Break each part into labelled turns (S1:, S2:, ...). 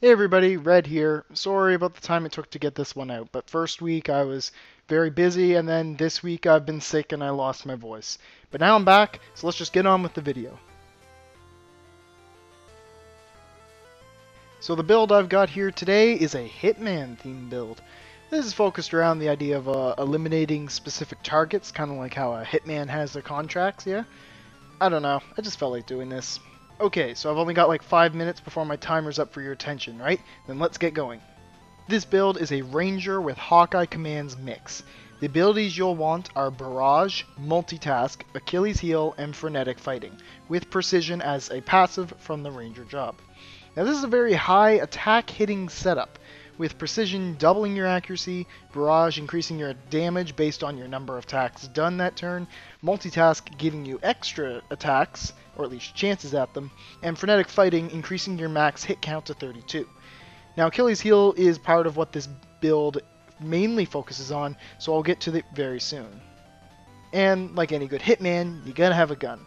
S1: Hey everybody, Red here. Sorry about the time it took to get this one out, but first week I was very busy, and then this week I've been sick and I lost my voice. But now I'm back, so let's just get on with the video. So the build I've got here today is a Hitman themed build. This is focused around the idea of eliminating specific targets, kind of like how a Hitman has their contracts, yeah? I don't know, I just felt like doing this. Okay, so I've only got like 5 minutes before my timer's up for your attention, right? Then let's get going. This build is a Ranger with Hawkeye commands mix. The abilities you'll want are Barrage, Multitask, Achilles Heel, and Frenetic Fighting, with Precision as a passive from the Ranger job. Now this is a very high attack hitting setup, with Precision doubling your accuracy, Barrage increasing your damage based on your number of attacks done that turn, Multitask giving you extra attacks, or at least chances at them, and Frenetic Fighting increasing your max hit count to 32. Now Achilles Heel is part of what this build mainly focuses on, so I'll get to it very soon. And like any good Hitman, you gotta have a gun.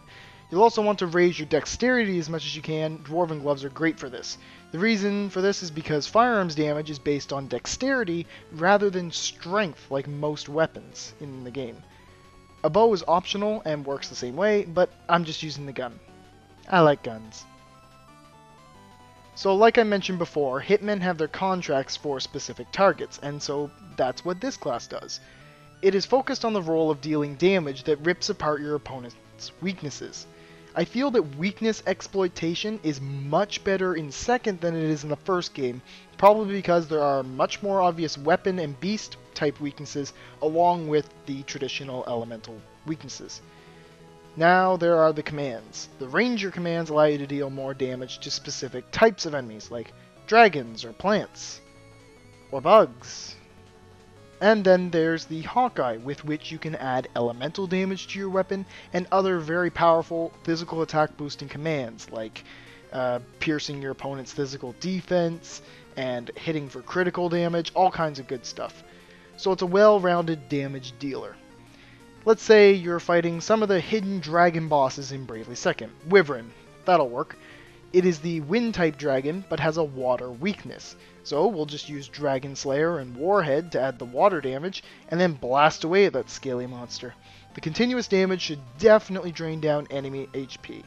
S1: You'll also want to raise your dexterity as much as you can. Dwarven gloves are great for this. The reason for this is because firearms damage is based on dexterity rather than strength like most weapons in the game. A bow is optional and works the same way, but I'm just using the gun. I like guns. So like I mentioned before, Hitmen have their contracts for specific targets, and so that's what this class does. It is focused on the role of dealing damage that rips apart your opponent's weaknesses. I feel that weakness exploitation is much better in second than it is in the first game, probably because there are much more obvious weapon and beast type weaknesses along with the traditional elemental weaknesses. Now there are the commands. The Ranger commands allow you to deal more damage to specific types of enemies, like dragons or plants, or bugs. And then there's the Hawkeye, with which you can add elemental damage to your weapon and other very powerful physical attack boosting commands, like piercing your opponent's physical defense and hitting for critical damage, all kinds of good stuff. So it's a well-rounded damage dealer. Let's say you're fighting some of the hidden dragon bosses in Bravely Second. Wyvern, that'll work. It is the wind-type dragon, but has a water weakness. So we'll just use Dragon Slayer and Warhead to add the water damage, and then blast away at that scaly monster. The continuous damage should definitely drain down enemy HP.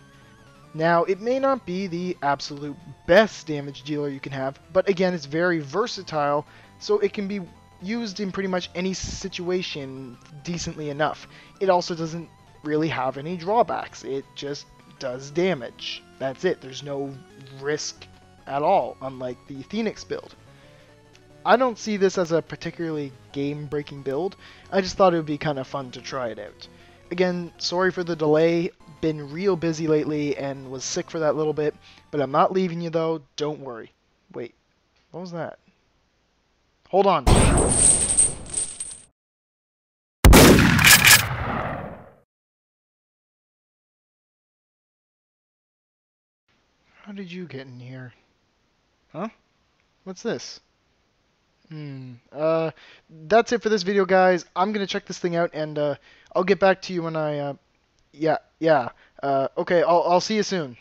S1: Now, it may not be the absolute best damage dealer you can have, but again, it's very versatile, so it can be used in pretty much any situation decently enough. It also doesn't really have any drawbacks. It just does damage. That's it. There's no risk at all, unlike the Phoenix build. I don't see this as a particularly game-breaking build. I just thought it would be kind of fun to try it out. Again, sorry for the delay. Been real busy lately and was sick for that little bit, but I'm not leaving you though. Don't worry. Wait, what was that? Hold on. How did you get in here? Huh? What's this? That's it for this video, guys. I'm gonna check this thing out, and I'll get back to you when I, yeah. Okay, I'll see you soon.